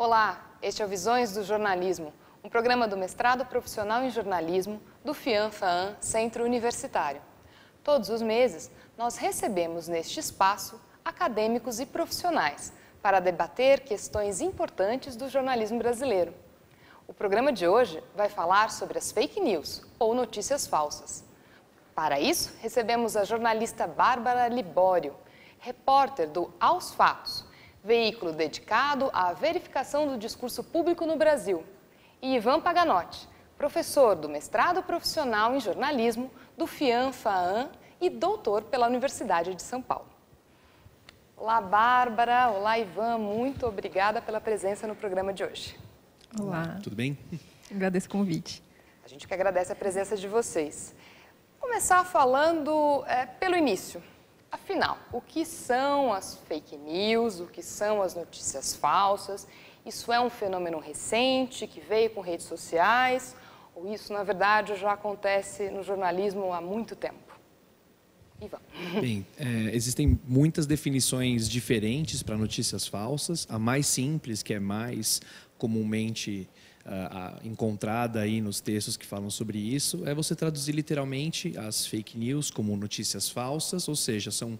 Olá, este é o Visões do Jornalismo, um programa do mestrado profissional em jornalismo do FIAM-FAAM Centro Universitário. Todos os meses, nós recebemos neste espaço acadêmicos e profissionais para debater questões importantes do jornalismo brasileiro. O programa de hoje vai falar sobre as fake news, ou notícias falsas. Para isso, recebemos a jornalista Bárbara Libório, repórter do Aos Fatos, veículo dedicado à verificação do discurso público no Brasil, e Ivan Paganotti, professor do mestrado profissional em jornalismo do FIAM-FAAM e doutor pela Universidade de São Paulo. Olá, Bárbara. Olá, Ivan. Muito obrigada pela presença no programa de hoje. Olá. Tudo bem? Agradeço o convite. A gente que agradece a presença de vocês. Vou começar falando pelo início. Afinal, o que são as fake news? O que são as notícias falsas? Isso é um fenômeno recente que veio com redes sociais? Ou isso, na verdade, já acontece no jornalismo há muito tempo? Ivan. Bem, existem muitas definições diferentes para notícias falsas. A mais simples, que é mais comumente encontrada aí nos textos que falam sobre isso, é você traduzir literalmente as fake news como notícias falsas, ou seja, são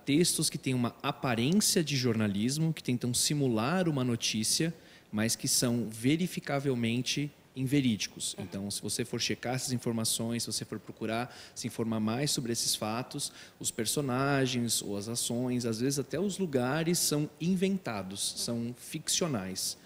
textos que têm uma aparência de jornalismo, que tentam simular uma notícia, mas que são verificavelmente inverídicos. Então, se você for checar essas informações, se você for procurar se informar mais sobre esses fatos, os personagens ou as ações, às vezes até os lugares são inventados, são ficcionais.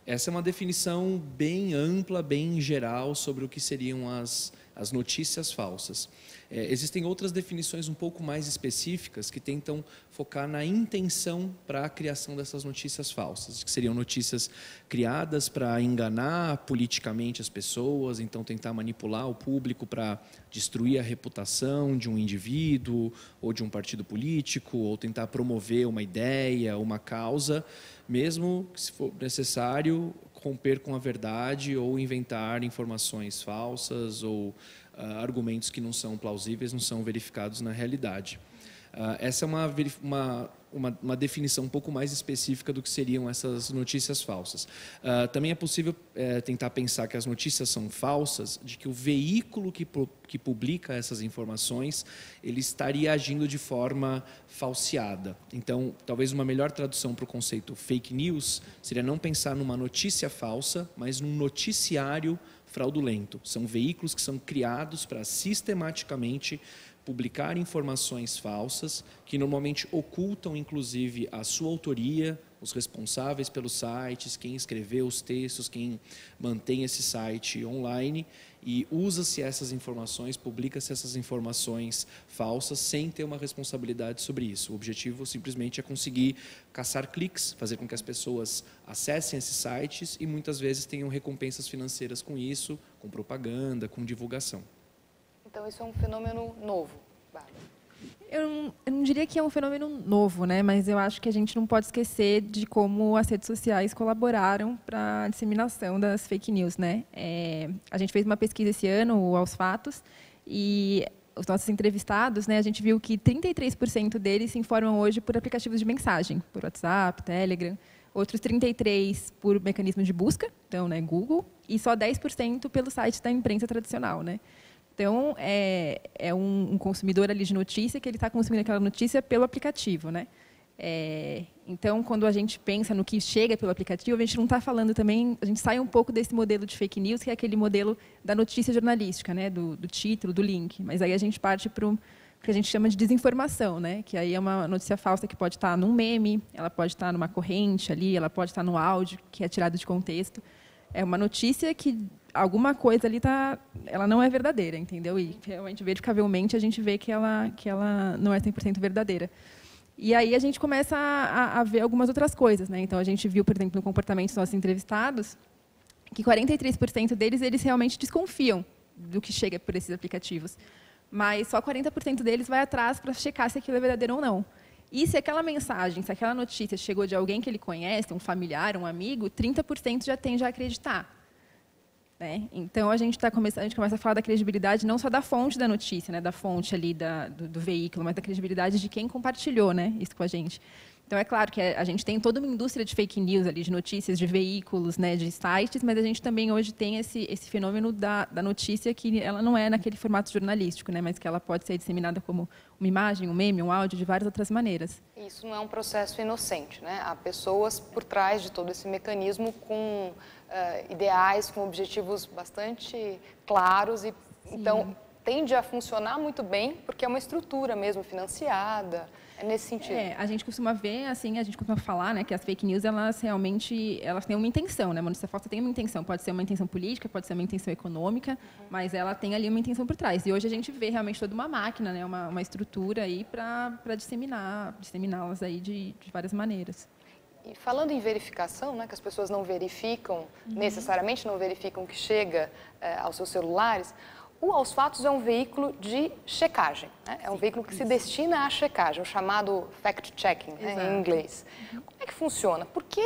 Essa é uma definição bem ampla, bem geral sobre o que seriam as notícias falsas. Existem outras definições um pouco mais específicas que tentam focar na intenção para a criação dessas notícias falsas, que seriam notícias criadas para enganar politicamente as pessoas, então tentar manipular o público para destruir a reputação de um indivíduo ou de um partido político, ou tentar promover uma ideia, uma causa, mesmo que, se for necessário, romper com a verdade ou inventar informações falsas ou argumentos que não são plausíveis, não são verificados na realidade. Essa é uma definição um pouco mais específica do que seriam essas notícias falsas. Também é possível tentar pensar que as notícias são falsas, de que o veículo que publica essas informações, ele estaria agindo de forma falseada. Então, talvez uma melhor tradução para o conceito fake news seria não pensar numa notícia falsa, mas num noticiário fraudulento. São veículos que são criados para sistematicamente publicar informações falsas, que normalmente ocultam, inclusive, a sua autoria, os responsáveis pelos sites, quem escreveu os textos, quem mantém esse site online, e usa-se essas informações, publica-se essas informações falsas sem ter uma responsabilidade sobre isso. O objetivo simplesmente é conseguir caçar cliques, fazer com que as pessoas acessem esses sites e muitas vezes tenham recompensas financeiras com isso, com propaganda, com divulgação. Então, isso é um fenômeno novo, Bárbara? Eu não diria que é um fenômeno novo, né? Mas eu acho que a gente não pode esquecer de como as redes sociais colaboraram para a disseminação das fake news, né? A gente fez uma pesquisa esse ano, o Aos Fatos, e os nossos entrevistados, né, a gente viu que 33% deles se informam hoje por aplicativos de mensagem, por WhatsApp, Telegram, outros 33% por mecanismos de busca, então, né, Google, e só 10% pelo site da imprensa tradicional, né? Então, é um consumidor ali de notícia que ele está consumindo aquela notícia pelo aplicativo, né? Então, quando a gente pensa no que chega pelo aplicativo, a gente não está falando também, a gente sai um pouco desse modelo de fake news, que é aquele modelo da notícia jornalística, né? Do título, do link. Mas aí a gente parte para o que a gente chama de desinformação, né? Que aí é uma notícia falsa que pode estar num meme, ela pode estar numa corrente ali, ela pode estar no áudio que é tirado de contexto. É uma notícia que alguma coisa ali ela não é verdadeira, entendeu? E realmente, verificavelmente, a gente vê que ela não é 100% verdadeira. E aí a gente começa a ver algumas outras coisas, né? Então, a gente viu, por exemplo, no comportamento dos nossos entrevistados, que 43% deles, eles realmente desconfiam do que chega por esses aplicativos. Mas só 40% deles vai atrás para checar se aquilo é verdadeiro ou não. E se aquela mensagem, se aquela notícia chegou de alguém que ele conhece, um familiar, um amigo, 30% já tende a acreditar. Né? Então, a gente começa a falar da credibilidade não só da fonte da notícia, né? Da fonte ali do veículo, mas da credibilidade de quem compartilhou, né? Isso com a gente. Então, é claro que a gente tem toda uma indústria de fake news ali, de notícias, de veículos, né, de sites, mas a gente também hoje tem esse fenômeno da notícia que ela não é naquele formato jornalístico, né, mas que ela pode ser disseminada como uma imagem, um meme, um áudio, de várias outras maneiras. Isso não é um processo inocente, né? Há pessoas por trás de todo esse mecanismo com ideais, com objetivos bastante claros e, então, tende a funcionar muito bem porque é uma estrutura mesmo financiada, é nesse sentido. A gente costuma ver, assim, a gente costuma falar, né, que as fake news, elas realmente, elas têm uma intenção, né? A notícia falsa tem uma intenção, pode ser uma intenção política, pode ser uma intenção econômica, mas ela tem ali uma intenção por trás. E hoje a gente vê realmente toda uma máquina, né, uma estrutura aí para disseminá-las aí de várias maneiras. E falando em verificação, né, que as pessoas não verificam, necessariamente não verificam que chega aos seus celulares, o Aos Fatos é um veículo de checagem, né? É um veículo que se destina à checagem, o chamado fact-checking, né, em inglês. Como é que funciona? Por que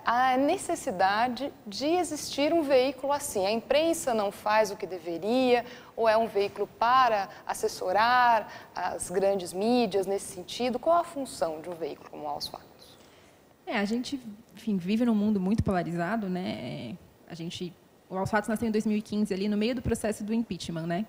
há necessidade de existir um veículo assim? A imprensa não faz o que deveria, ou é um veículo para assessorar as grandes mídias nesse sentido? Qual a função de um veículo como o Aos Fatos? A gente, enfim, vive num mundo muito polarizado, né? O Aos Fatos nasceu em 2015, ali no meio do processo do impeachment, né?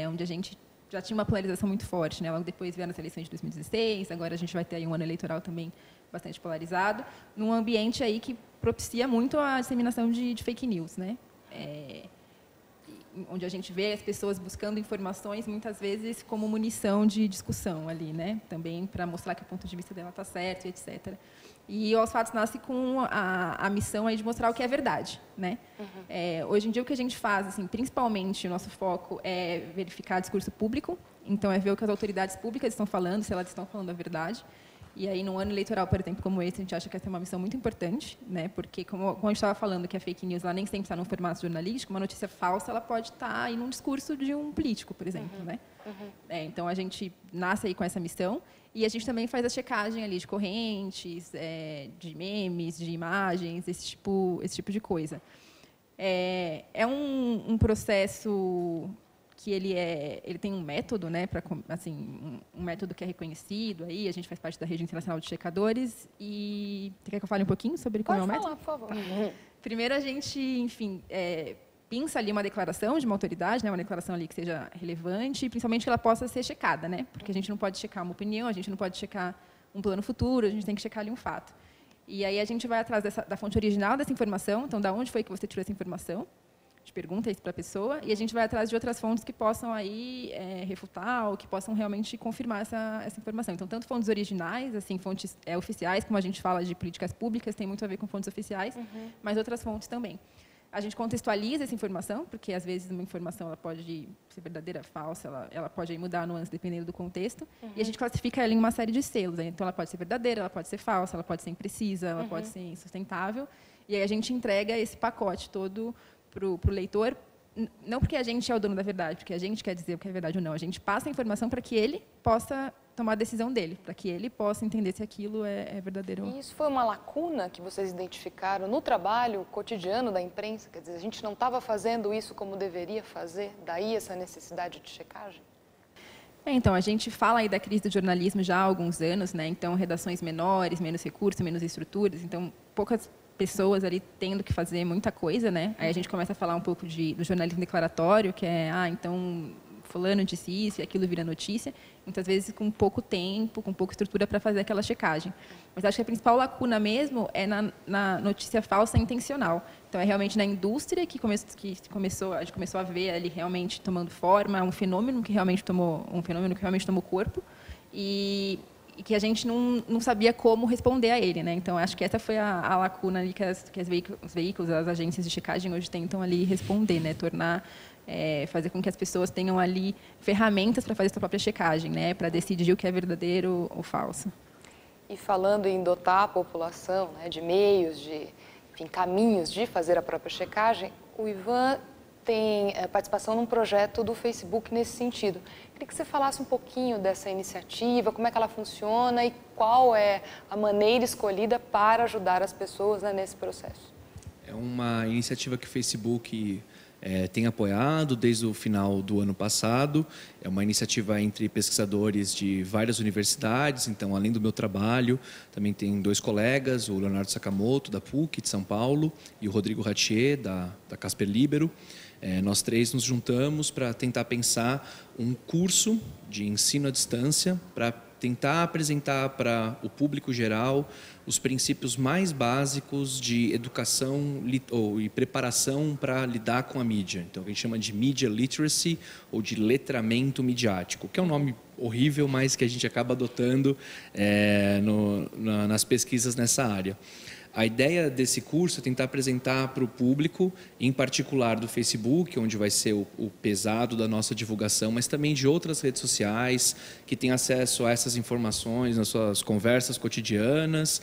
Onde a gente já tinha uma polarização muito forte, né? Logo depois vieram as eleições de 2016, agora a gente vai ter aí um ano eleitoral também bastante polarizado, num ambiente aí que propicia muito a disseminação de fake news, né? Onde a gente vê as pessoas buscando informações, muitas vezes como munição de discussão ali, né? Também para mostrar que o ponto de vista dela está certo, etc. E o Aos Fatos nasce com a missão aí de mostrar o que é verdade, né? Hoje em dia, o que a gente faz, assim, principalmente, o nosso foco é verificar discurso público, então é ver o que as autoridades públicas estão falando, se elas estão falando a verdade. E aí, num ano eleitoral, por exemplo, como esse, a gente acha que essa é uma missão muito importante, né? Porque, como a gente estava falando, que a fake news ela nem sempre está num formato jornalístico, uma notícia falsa ela pode estar aí num discurso de um político, por exemplo, né? Então, a gente nasce aí com essa missão e a gente também faz a checagem ali de correntes, de memes, de imagens, esse tipo de coisa. É um processo que ele tem um método, né, assim, um método que é reconhecido aí, a gente faz parte da rede internacional de checadores e você quer que eu fale um pouquinho sobre como é o método? Pode falar, por favor. Primeiro a gente, enfim, pinça ali uma declaração de uma autoridade, né, uma declaração ali que seja relevante, e principalmente que ela possa ser checada, né, porque a gente não pode checar uma opinião, a gente não pode checar um plano futuro, a gente tem que checar ali um fato. E aí a gente vai atrás da fonte original dessa informação, então, da onde foi que você tirou essa informação? A gente pergunta isso para a pessoa e a gente vai atrás de outras fontes que possam aí refutar ou que possam realmente confirmar essa informação. Então, tanto fontes originais, assim, fontes oficiais, como a gente fala de políticas públicas, tem muito a ver com fontes oficiais, mas outras fontes também. A gente contextualiza essa informação, porque às vezes uma informação ela pode ser verdadeira, falsa, ela pode aí mudar a nuance dependendo do contexto, e a gente classifica ela em uma série de selos. Então, ela pode ser verdadeira, ela pode ser falsa, ela pode ser imprecisa, ela pode ser insustentável, e aí a gente entrega esse pacote todo para o leitor, não porque a gente é o dono da verdade, porque a gente quer dizer o que é verdade ou não. A gente passa a informação para que ele possa tomar a decisão dele, para que ele possa entender se aquilo é verdadeiro ou não. E isso foi uma lacuna que vocês identificaram no trabalho cotidiano da imprensa? Quer dizer, a gente não estava fazendo isso como deveria fazer? Daí essa necessidade de checagem? Então, a gente fala aí da crise do jornalismo já há alguns anos, né? Então, redações menores, menos recursos, menos estruturas. Então, poucas pessoas ali tendo que fazer muita coisa, né? Aí a gente começa a falar um pouco do jornalismo declaratório, que é, então, fulano disse isso e aquilo vira notícia, muitas vezes com pouco tempo, com pouca estrutura para fazer aquela checagem. Mas acho que a principal lacuna mesmo é na notícia falsa intencional. Então, é realmente na indústria que a gente começou a ver ali realmente tomando forma, um fenômeno que realmente tomou corpo, e que a gente não sabia como responder a ele, né? Então, acho que essa foi a lacuna ali que os veículos, as agências de checagem hoje tentam ali responder, né? Fazer com que as pessoas tenham ali ferramentas para fazer sua própria checagem, né? Para decidir o que é verdadeiro ou falso. E falando em dotar a população, né, de meios, caminhos de fazer a própria checagem, o Ivan tem participação num projeto do Facebook nesse sentido. Queria que você falasse um pouquinho dessa iniciativa, como é que ela funciona e qual é a maneira escolhida para ajudar as pessoas, né, nesse processo. É uma iniciativa que o Facebook tem apoiado desde o final do ano passado. É uma iniciativa entre pesquisadores de várias universidades. Então, além do meu trabalho, também tem 2 colegas, o Leonardo Sakamoto, da PUC de São Paulo, e o Rodrigo Ratier, da Casper Libero. Nós 3 nos juntamos para tentar pensar um curso de ensino à distância para tentar apresentar para o público geral os princípios mais básicos de educação e preparação para lidar com a mídia. Então, a gente chama de Media Literacy ou de letramento midiático, que é um nome horrível, mas que a gente acaba adotando nas pesquisas nessa área. A ideia desse curso é tentar apresentar para o público, em particular do Facebook, onde vai ser o pesado da nossa divulgação, mas também de outras redes sociais que têm acesso a essas informações nas suas conversas cotidianas,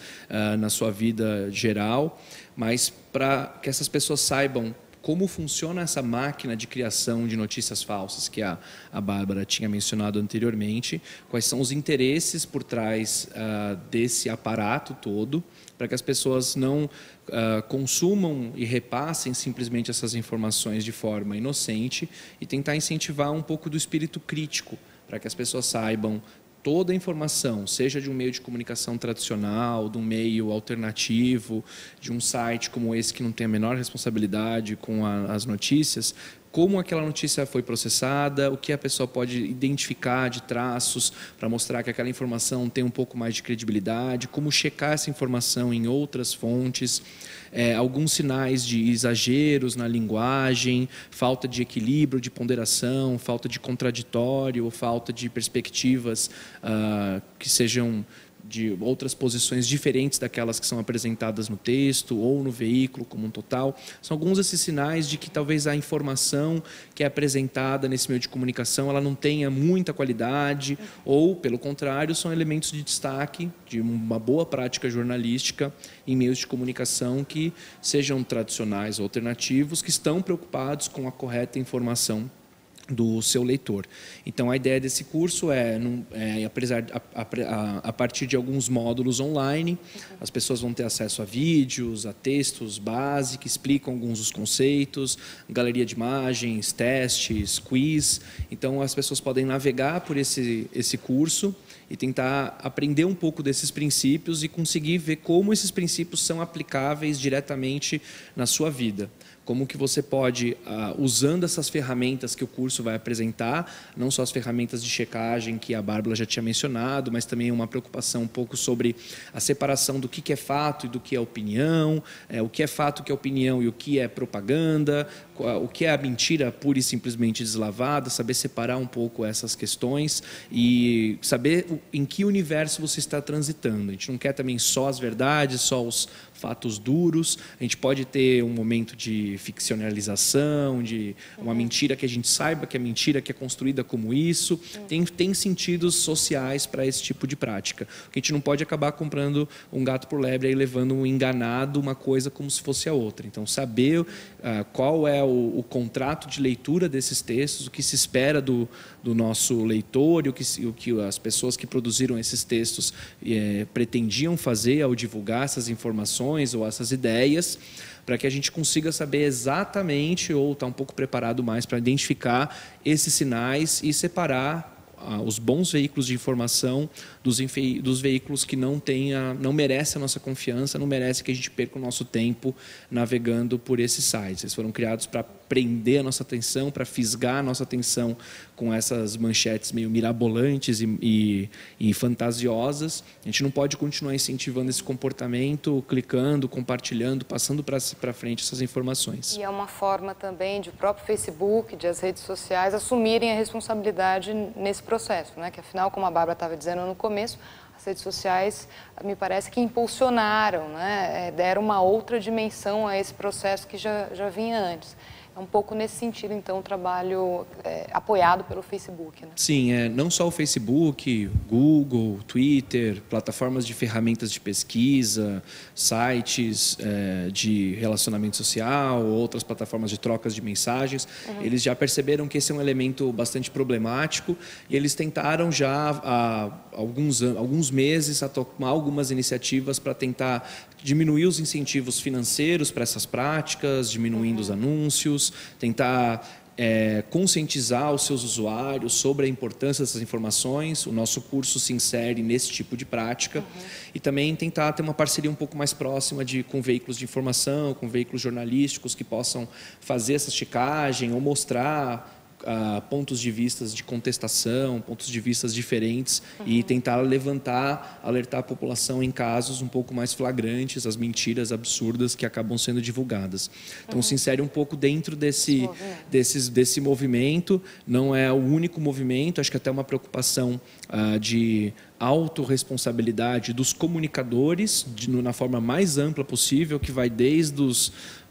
na sua vida geral, mas para que essas pessoas saibam como funciona essa máquina de criação de notícias falsas que a Bárbara tinha mencionado anteriormente, quais são os interesses por trás desse aparato todo, para que as pessoas não consumam e repassem simplesmente essas informações de forma inocente e tentar incentivar um pouco do espírito crítico, para que as pessoas saibam toda a informação, seja de um meio de comunicação tradicional, de um meio alternativo, de um site como esse que não tem a menor responsabilidade com as notícias, como aquela notícia foi processada, o que a pessoa pode identificar de traços para mostrar que aquela informação tem um pouco mais de credibilidade, como checar essa informação em outras fontes, alguns sinais de exageros na linguagem, falta de equilíbrio, de ponderação, falta de contraditório, falta de perspectivas que sejam de outras posições diferentes daquelas que são apresentadas no texto ou no veículo como um total. São alguns desses sinais de que talvez a informação que é apresentada nesse meio de comunicação ela não tenha muita qualidade ou, pelo contrário, são elementos de destaque de uma boa prática jornalística em meios de comunicação que sejam tradicionais ou alternativos, que estão preocupados com a correta informação do seu leitor. Então, a ideia desse curso a partir de alguns módulos online, as pessoas vão ter acesso a vídeos, a textos base que explicam alguns dos conceitos, galeria de imagens, testes, quiz. Então, as pessoas podem navegar por esse curso e tentar aprender um pouco desses princípios e conseguir ver como esses princípios são aplicáveis diretamente na sua vida. Como que você pode, usando essas ferramentas que o curso vai apresentar, não só as ferramentas de checagem que a Bárbara já tinha mencionado, mas também uma preocupação um pouco sobre a separação do que é fato e do que é opinião, o que é fato, o que é opinião e o que é propaganda, o que é a mentira pura e simplesmente deslavada, saber separar um pouco essas questões e saber em que universo você está transitando. A gente não quer também só as verdades, só os fatos duros, a gente pode ter um momento de ficcionalização, de uma mentira que a gente saiba que é mentira, que é construída como isso, tem sentidos sociais para esse tipo de prática. A gente não pode acabar comprando um gato por lebre e levando um enganado uma coisa como se fosse a outra. Então, saber qual é o contrato de leitura desses textos, o que se espera do nosso leitor e o que as pessoas que produziram esses textos pretendiam fazer ao divulgar essas informações ou essas ideias, para que a gente consiga saber exatamente ou estar um pouco preparado mais para identificar esses sinais e separar os bons veículos de informação dos veículos que não merecem a nossa confiança, não merecem que a gente perca o nosso tempo navegando por esses sites. Eles foram criados para prender a nossa atenção, para fisgar a nossa atenção com essas manchetes meio mirabolantes e fantasiosas. A gente não pode continuar incentivando esse comportamento, clicando, compartilhando, passando para frente essas informações. E é uma forma também de o próprio Facebook, de as redes sociais assumirem a responsabilidade nesse processo, né? Que afinal, como a Bárbara estava dizendo no começo, as redes sociais me parece que impulsionaram, né? Deram uma outra dimensão a esse processo que já vinha antes. É um pouco nesse sentido, então, o trabalho apoiado pelo Facebook, né? Sim, não só o Facebook, Google, Twitter, plataformas de ferramentas de pesquisa, sites de relacionamento social, outras plataformas de trocas de mensagens, eles já perceberam que esse é um elemento bastante problemático e eles tentaram já há alguns meses a tomar algumas iniciativas para tentar diminuir os incentivos financeiros para essas práticas, diminuindo os anúncios, estudos, tentar conscientizar os seus usuários sobre a importância dessas informações. O nosso curso se insere nesse tipo de prática. E também tentar ter uma parceria um pouco mais próxima com veículos de informação, com veículos jornalísticos que possam fazer essa checagem ou mostrar pontos de vista de contestação, pontos de vista diferentes e tentar alertar a população em casos um pouco mais flagrantes, as mentiras absurdas que acabam sendo divulgadas. Então, se insere um pouco dentro desse movimento. Não é o único movimento, acho que até uma preocupação de autorresponsabilidade dos comunicadores, na forma mais ampla possível, que vai desde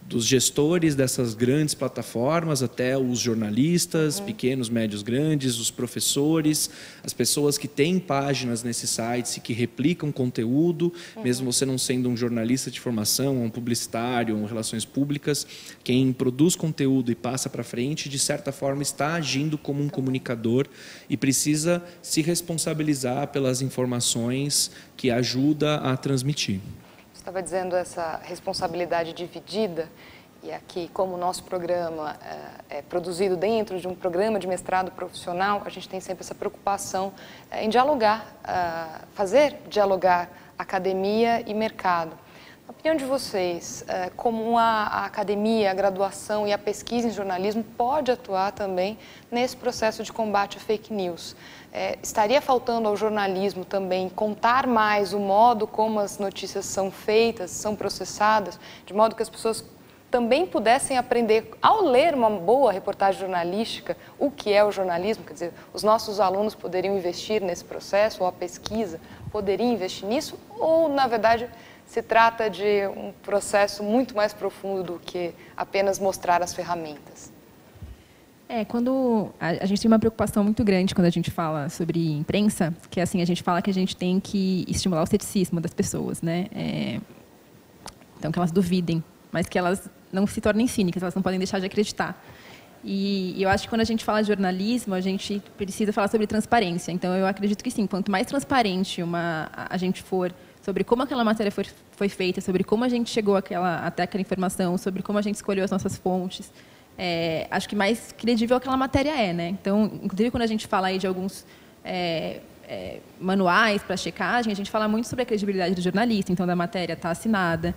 dos gestores dessas grandes plataformas até os jornalistas, pequenos, médios, grandes, os professores, as pessoas que têm páginas nesses sites e que replicam conteúdo, mesmo você não sendo um jornalista de formação, um publicitário, um relações públicas, quem produz conteúdo e passa para frente, de certa forma está agindo como um comunicador e precisa se responsabilizar pelas informações que ajuda a transmitir. Estava dizendo essa responsabilidade dividida, e aqui, como o nosso programa é produzido dentro de um programa de mestrado profissional, a gente tem sempre essa preocupação em dialogar, fazer dialogar academia e mercado. Na opinião de vocês, como a academia, a graduação e a pesquisa em jornalismo pode atuar também nesse processo de combate à fake news? Estaria faltando ao jornalismo também contar mais o modo como as notícias são feitas, são processadas, de modo que as pessoas também pudessem aprender, ao ler uma boa reportagem jornalística, o que é o jornalismo? Quer dizer, os nossos alunos poderiam investir nesse processo, ou a pesquisa poderia investir nisso, ou, na verdade, se trata de um processo muito mais profundo do que apenas mostrar as ferramentas? Quando a gente tem uma preocupação muito grande quando a gente fala sobre imprensa, que é assim, a gente fala que a gente tem que estimular o ceticismo das pessoas, né? Então, que elas duvidem, mas que elas não se tornem cínicas, elas não podem deixar de acreditar. E eu acho que quando a gente fala de jornalismo, a gente precisa falar sobre transparência. Então, eu acredito que sim, quanto mais transparente a gente for sobre como aquela matéria foi feita, sobre como a gente chegou até aquela informação, sobre como a gente escolheu as nossas fontes, acho que mais credível aquela matéria é, né? Então, inclusive, quando a gente fala aí de alguns manuais para checagem, a gente fala muito sobre a credibilidade do jornalista, então, da matéria estar assinada,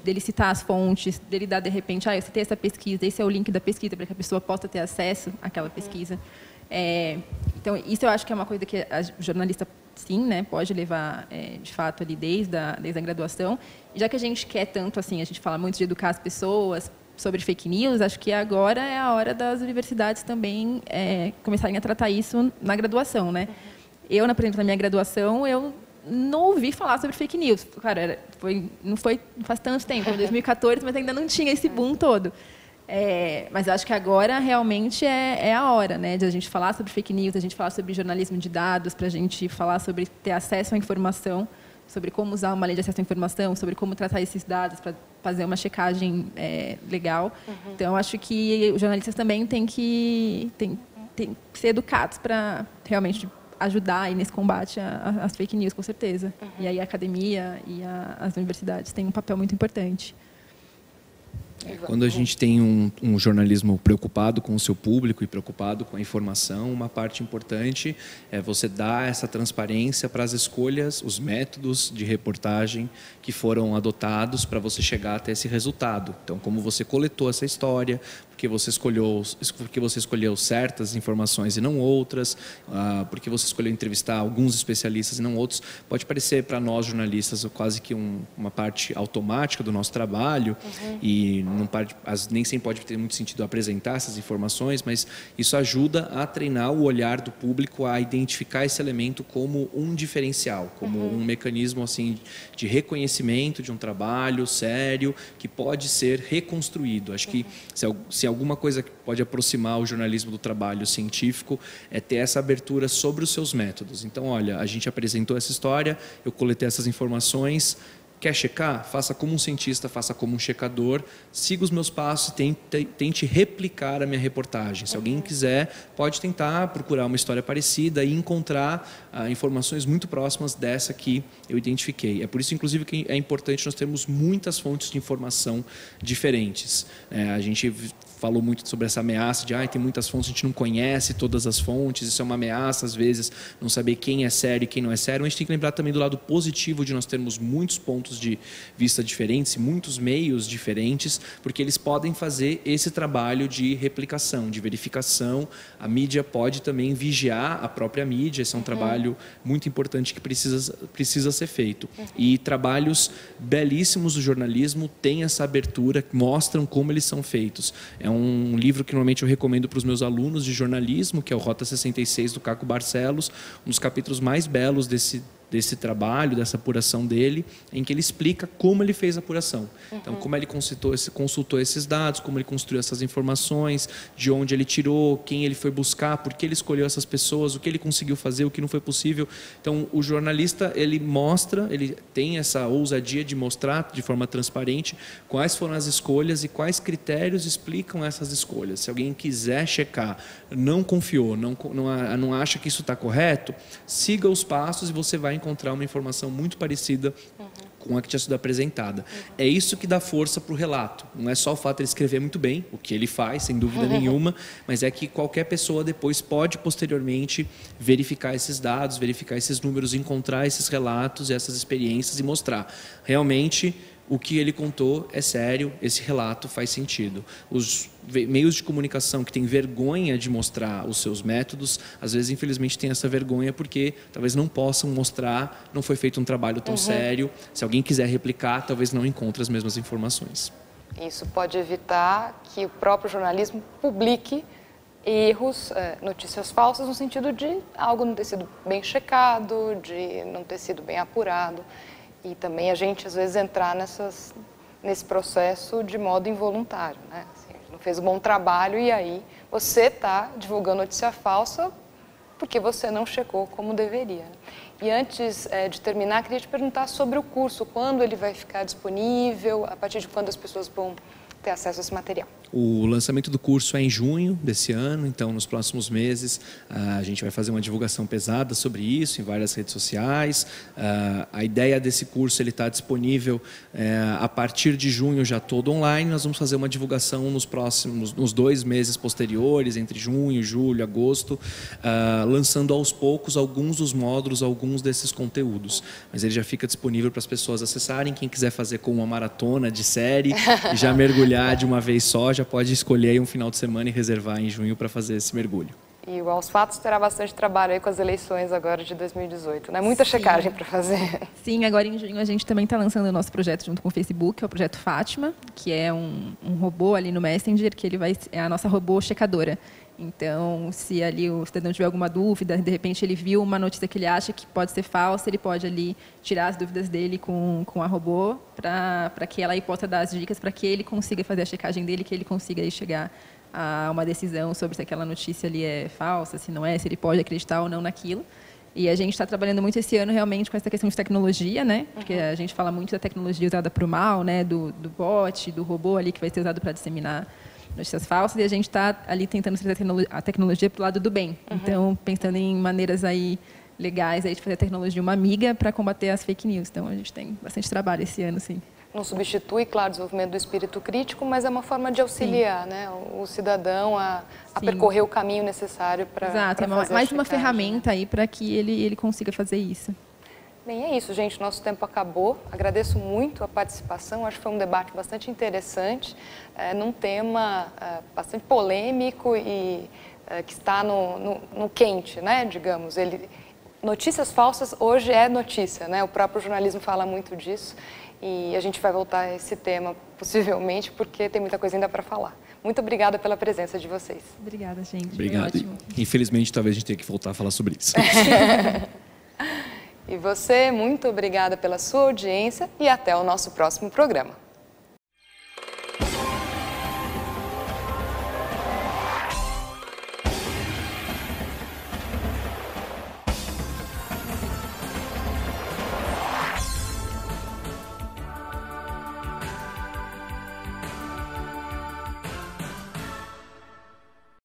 dele citar as fontes, dele dar, de repente, eu citei essa pesquisa, esse é o link da pesquisa, para que a pessoa possa ter acesso àquela pesquisa. Então, isso eu acho que é uma coisa que o jornalista, sim, né, pode levar, de fato, ali desde a graduação. E já que a gente quer tanto, assim, a gente fala muito de educar as pessoas sobre fake news, acho que agora é a hora das universidades também começarem a tratar isso na graduação, né? Eu, por exemplo, na minha graduação, eu não ouvi falar sobre fake news. Claro, não faz tanto tempo, em 2014, mas ainda não tinha esse boom todo. Mas eu acho que agora realmente é a hora, né, de a gente falar sobre fake news, a gente falar sobre jornalismo de dados, para a gente falar sobre ter acesso à informação, sobre como usar uma lei de acesso à informação, sobre como tratar esses dados para fazer uma checagem legal. Então, acho que os jornalistas também têm que ser educados para realmente ajudar aí nesse combate às fake news, com certeza. E aí a academia e as universidades têm um papel muito importante. Quando a gente tem um jornalismo preocupado com o seu público e preocupado com a informação, uma parte importante é você dar essa transparência para as escolhas, os métodos de reportagem que foram adotados para você chegar até esse resultado. Então, como você coletou essa história, porque você escolheu certas informações e não outras, porque você escolheu entrevistar alguns especialistas e não outros, pode parecer para nós jornalistas quase que uma parte automática do nosso trabalho e nem sempre pode ter muito sentido apresentar essas informações, mas isso ajuda a treinar o olhar do público a identificar esse elemento como um diferencial, como um mecanismo assim de reconhecimento de um trabalho sério que pode ser reconstruído. Acho que se alguma coisa que pode aproximar o jornalismo do trabalho científico é ter essa abertura sobre os seus métodos. Então, olha, a gente apresentou essa história, eu coletei essas informações. Quer checar? Faça como um cientista, faça como um checador, siga os meus passos e tente replicar a minha reportagem. Se alguém quiser, pode tentar procurar uma história parecida e encontrar informações muito próximas dessa que eu identifiquei. É por isso, inclusive, que é importante nós termos muitas fontes de informação diferentes. A gente falou muito sobre essa ameaça de tem muitas fontes, a gente não conhece todas as fontes, isso é uma ameaça, às vezes, não saber quem é sério e quem não é sério. Mas a gente tem que lembrar também do lado positivo de nós termos muitos pontos de vista diferentes, muitos meios diferentes, porque eles podem fazer esse trabalho de replicação, de verificação. A mídia pode também vigiar a própria mídia, esse é um trabalho muito importante que precisa ser feito. E trabalhos belíssimos do jornalismo têm essa abertura, mostram como eles são feitos. É um livro que normalmente eu recomendo para os meus alunos de jornalismo, que é o Rota 66 do Caco Barcelos, um dos capítulos mais belos desse trabalho, dessa apuração dele, em que ele explica como ele fez a apuração. Então, como ele consultou esses dados, como ele construiu essas informações, de onde ele tirou, quem ele foi buscar, por que ele escolheu essas pessoas, o que ele conseguiu fazer, o que não foi possível. Então, o jornalista, ele tem essa ousadia de mostrar de forma transparente quais foram as escolhas e quais critérios explicam essas escolhas. Se alguém quiser checar, não confiou, não acha que isso está correto, siga os passos e você vai encontrar uma informação muito parecida com a que tinha sido apresentada. É isso que dá força para o relato. Não é só o fato de ele escrever muito bem, o que ele faz, sem dúvida nenhuma, mas é que qualquer pessoa depois pode, posteriormente, verificar esses dados, verificar esses números, encontrar esses relatos, essas experiências e mostrar. Realmente, o que ele contou é sério, esse relato faz sentido. Os meios de comunicação que têm vergonha de mostrar os seus métodos, às vezes, infelizmente, têm essa vergonha porque talvez não possam mostrar, não foi feito um trabalho tão sério. Se alguém quiser replicar, talvez não encontre as mesmas informações. Isso pode evitar que o próprio jornalismo publique erros, notícias falsas, no sentido de algo não ter sido bem checado, de não ter sido bem apurado. E também a gente, às vezes, entrar nesse processo de modo involuntário, né? Assim, não fez um bom trabalho e aí você está divulgando notícia falsa porque você não checou como deveria. E antes de terminar, queria te perguntar sobre o curso, quando ele vai ficar disponível, a partir de quando as pessoas vão ter acesso a esse material. O lançamento do curso é em junho desse ano, então nos próximos meses a gente vai fazer uma divulgação pesada sobre isso em várias redes sociais. A ideia desse curso ele está disponível a partir de junho já todo online. Nós vamos fazer uma divulgação nos 2 meses posteriores, entre junho, julho, agosto, lançando aos poucos alguns dos módulos, alguns desses conteúdos. Mas ele já fica disponível para as pessoas acessarem. Quem quiser fazer com uma maratona de série e já mergulhar de uma vez só, já pode escolher aí um final de semana e reservar em junho para fazer esse mergulho. E o Aos Fatos terá bastante trabalho aí com as eleições agora de 2018, né? Muita checagem para fazer. Sim, agora em junho a gente também está lançando o nosso projeto junto com o Facebook, que é o Projeto Fátima, que é um robô ali no Messenger, que é a nossa robô checadora. Então, se ali o cidadão tiver alguma dúvida, de repente ele viu uma notícia que ele acha que pode ser falsa, ele pode ali tirar as dúvidas dele com a robô para que ela aí possa dar as dicas para que ele consiga fazer a checagem dele, que ele consiga aí chegar a uma decisão sobre se aquela notícia ali é falsa, se não é, se ele pode acreditar ou não naquilo. E a gente está trabalhando muito esse ano realmente com essa questão de tecnologia, né? Porque a gente fala muito da tecnologia usada para o mal, né? Do bot, do robô ali que vai ser usado para disseminar notícias falsas, e a gente está ali tentando trazer a tecnologia para o lado do bem. Então, pensando em maneiras aí legais aí de fazer a tecnologia uma amiga para combater as fake news. Então, a gente tem bastante trabalho esse ano, sim. Não substitui, claro, o desenvolvimento do espírito crítico, mas é uma forma de auxiliar, né, o cidadão a percorrer o caminho necessário para fazer Exato, é mais uma ferramenta aí para que ele consiga fazer isso. Bem, é isso, gente. Nosso tempo acabou. Agradeço muito a participação. Acho que foi um debate bastante interessante, num tema bastante polêmico e que está no quente, né, digamos. Notícias falsas hoje é notícia, né? O próprio jornalismo fala muito disso e a gente vai voltar a esse tema possivelmente porque tem muita coisa ainda para falar. Muito obrigada pela presença de vocês. Obrigada, gente. Obrigado. Foi ótimo. Infelizmente, talvez a gente tenha que voltar a falar sobre isso. E você, muito obrigada pela sua audiência e até o nosso próximo programa.